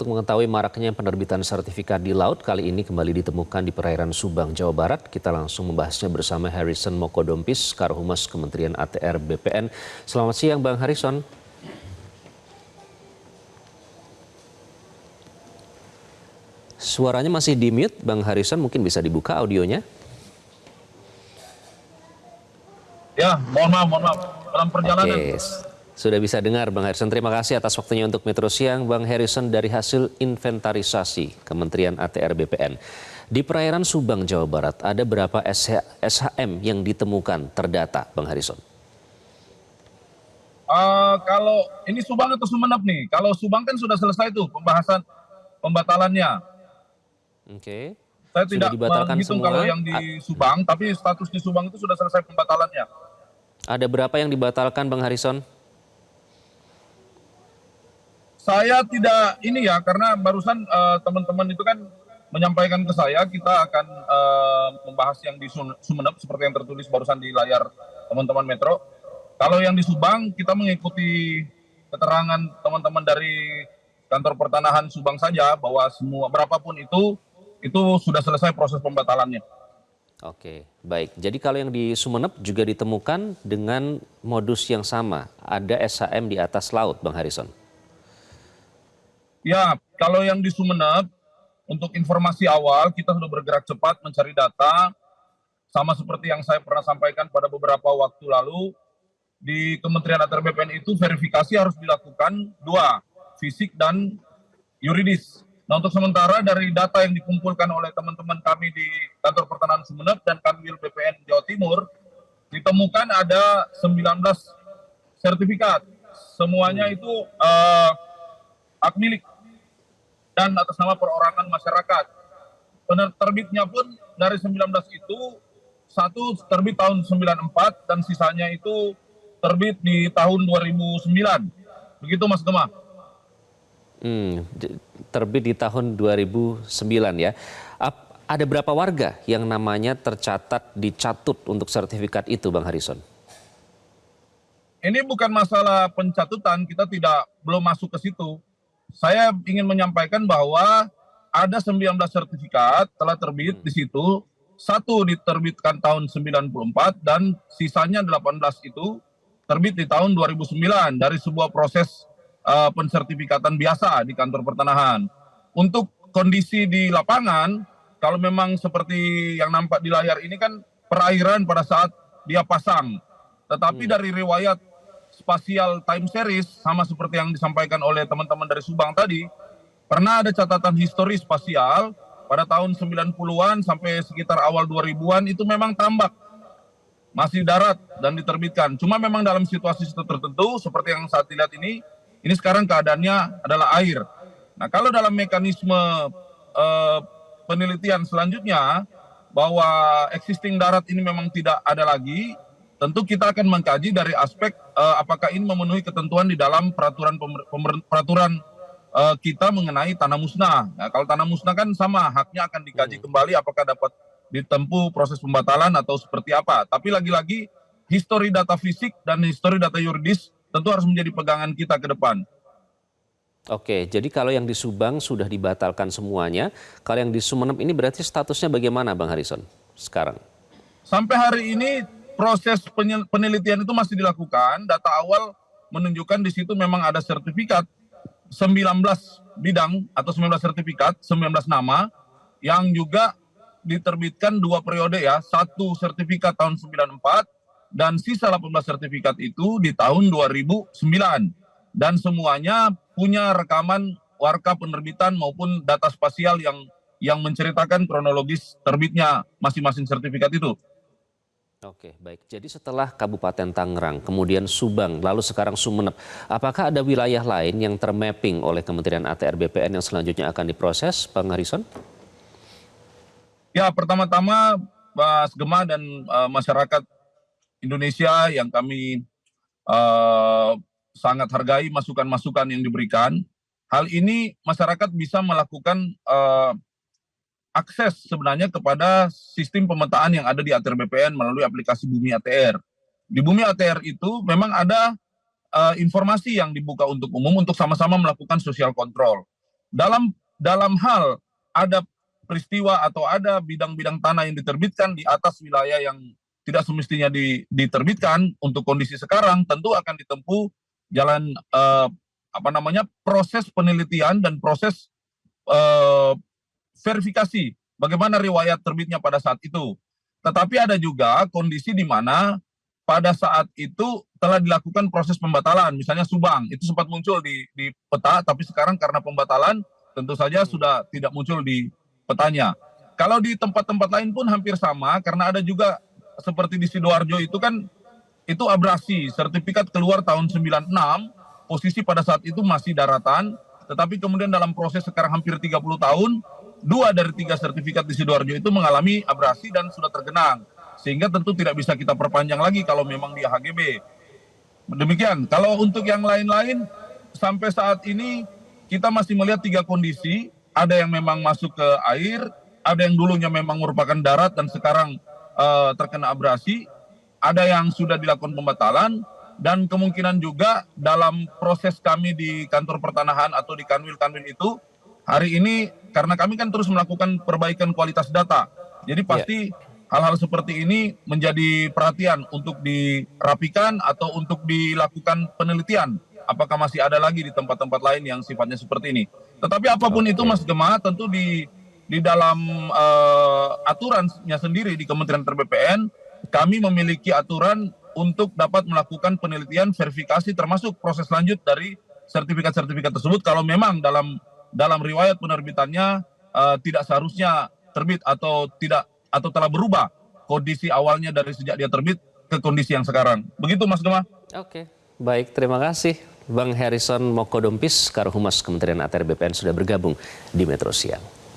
untuk mengetahui maraknya penerbitan sertifikat di laut kali ini kembali ditemukan di perairan Subang, Jawa Barat. Kita langsung membahasnya bersama Harrison Mokodompis, Karohumas Kementerian ATR BPN. Selamat siang Bang Harrison. Suaranya masih di mute, Bang Harrison, mungkin bisa dibuka audionya. Ya, mohon maaf, dalam perjalanan. Oke, sudah bisa dengar Bang Harrison. Terima kasih atas waktunya untuk Metro Siang, Bang Harrison. Dari hasil inventarisasi Kementerian ATR BPN, di perairan Subang, Jawa Barat, ada berapa SHM yang ditemukan terdata, Bang Harrison? Kalau ini Subang atau Sumeneb nih? Kalau Subang kan sudah selesai tuh pembahasan pembatalannya. Oke. Saya Sudah tidak dibatalkan menghitung semua. kalau yang di Subang, tapi status di Subang itu sudah selesai pembatalannya. Ada berapa yang dibatalkan, Bang Harrison? Saya tidak ini ya, karena barusan teman-teman itu kan menyampaikan ke saya, kita akan membahas yang di Sumeneb seperti yang tertulis barusan di layar teman-teman Metro. Kalau yang di Subang, kita mengikuti keterangan teman-teman dari kantor pertanahan Subang saja bahwa semua berapapun itu sudah selesai proses pembatalannya. Oke, baik. Jadi kalau yang di Sumeneb juga ditemukan dengan modus yang sama, ada SHM di atas laut, Bang Harrison? Ya, kalau yang di Sumeneb, untuk informasi awal kita sudah bergerak cepat mencari data, sama seperti yang saya pernah sampaikan pada beberapa waktu lalu, di Kementerian ATR BPN itu verifikasi harus dilakukan dua, fisik dan yuridis. Nah, untuk sementara dari data yang dikumpulkan oleh teman-teman kami di kantor pertanahan Sumeneb dan Kanwil BPN Jawa Timur, ditemukan ada 19 sertifikat. Semuanya itu hak milik dan atas nama perorangan masyarakat. Penerbitnya pun dari 19 itu, satu terbit tahun 94 dan sisanya itu terbit di tahun 2009. Begitu Mas Gemma. Terbit di tahun 2009 ya. Ada berapa warga yang namanya dicatut untuk sertifikat itu, Bang Harrison? Ini bukan masalah pencatutan, kita belum masuk ke situ. Saya ingin menyampaikan bahwa ada 19 sertifikat telah terbit di situ. Satu diterbitkan tahun 94 dan sisanya 18 itu terbit di tahun 2009 dari sebuah proses pensertifikatan biasa di kantor pertanahan. Untuk kondisi di lapangan, kalau memang seperti yang nampak di layar ini kan perairan pada saat dia pasang. Tetapi dari riwayat spasial time series, sama seperti yang disampaikan oleh teman-teman dari Subang tadi, pernah ada catatan histori spasial pada tahun 90-an sampai sekitar awal 2000-an itu memang tambak. Masih darat dan diterbitkan. Cuma memang dalam situasi tertentu seperti yang saat dilihat ini sekarang keadaannya adalah air. Nah, kalau dalam mekanisme penelitian selanjutnya bahwa existing darat ini memang tidak ada lagi, tentu kita akan mengkaji dari aspek apakah ini memenuhi ketentuan di dalam peraturan kita mengenai tanah musnah. Nah, kalau tanah musnah kan sama, haknya akan dikaji kembali apakah dapat ditempuh proses pembatalan atau seperti apa. Tapi lagi-lagi histori data fisik dan histori data yuridis tentu harus menjadi pegangan kita ke depan. Oke, jadi kalau yang di Subang sudah dibatalkan semuanya, kalau yang di Sumeneb ini berarti statusnya bagaimana, Bang Harrison, sekarang? Sampai hari ini proses penelitian itu masih dilakukan. Data awal menunjukkan di situ memang ada sertifikat 19 bidang atau 19 sertifikat, 19 nama, yang juga diterbitkan 2 periode ya, satu sertifikat tahun 94, dan sisa 18 sertifikat itu di tahun 2009. Dan semuanya punya rekaman warka penerbitan maupun data spasial yang menceritakan kronologis terbitnya masing-masing sertifikat itu. Oke, baik. Jadi setelah Kabupaten Tangerang, kemudian Subang, lalu sekarang Sumeneb, apakah ada wilayah lain yang termapping oleh Kementerian ATR BPN yang selanjutnya akan diproses, Bang Harrison? Ya, pertama-tama Mas Gemma dan masyarakat Indonesia yang kami sangat hargai masukan-masukan yang diberikan. Hal ini masyarakat bisa melakukan akses sebenarnya kepada sistem pemetaan yang ada di ATR BPN melalui aplikasi Bumi ATR. Di Bumi ATR itu memang ada informasi yang dibuka untuk umum untuk sama-sama melakukan social control. dalam hal ada peristiwa atau ada bidang-bidang tanah yang diterbitkan di atas wilayah yang tidak semestinya diterbitkan untuk kondisi sekarang, tentu akan ditempuh jalan proses penelitian dan proses verifikasi bagaimana riwayat terbitnya pada saat itu. Tetapi ada juga kondisi di mana pada saat itu telah dilakukan proses pembatalan, misalnya Subang, itu sempat muncul di peta, tapi sekarang karena pembatalan tentu saja sudah tidak muncul di petanya. Kalau di tempat-tempat lain pun hampir sama, karena ada juga seperti di Sidoarjo itu kan, itu abrasi, sertifikat keluar tahun 96, posisi pada saat itu masih daratan, tetapi kemudian dalam proses sekarang hampir 30 tahun, 2 dari 3 sertifikat di Sidoarjo itu mengalami abrasi dan sudah tergenang. Sehingga tentu tidak bisa kita perpanjang lagi kalau memang dia HGB. Demikian, kalau untuk yang lain-lain, sampai saat ini kita masih melihat 3 kondisi, ada yang memang masuk ke air, ada yang dulunya memang merupakan darat dan sekarang terkena abrasi, ada yang sudah dilakukan pembatalan, dan kemungkinan juga dalam proses kami di kantor pertanahan atau di kanwil-kanwil itu, hari ini karena kami kan terus melakukan perbaikan kualitas data, jadi pasti hal-hal seperti ini menjadi perhatian untuk dirapikan atau untuk dilakukan penelitian. Apakah masih ada lagi di tempat-tempat lain yang sifatnya seperti ini. Tetapi apapun itu Mas Gema, tentu di dalam aturannya sendiri di Kementerian BPN, kami memiliki aturan untuk dapat melakukan penelitian, verifikasi, termasuk proses lanjut dari sertifikat-sertifikat tersebut kalau memang dalam riwayat penerbitannya tidak seharusnya terbit atau telah berubah kondisi awalnya dari sejak dia terbit ke kondisi yang sekarang. Begitu Mas Gema. Oke, baik, terima kasih Bang Harrison Mokodompis, Karohumas Kementerian ATR BPN sudah bergabung di Metro Siang.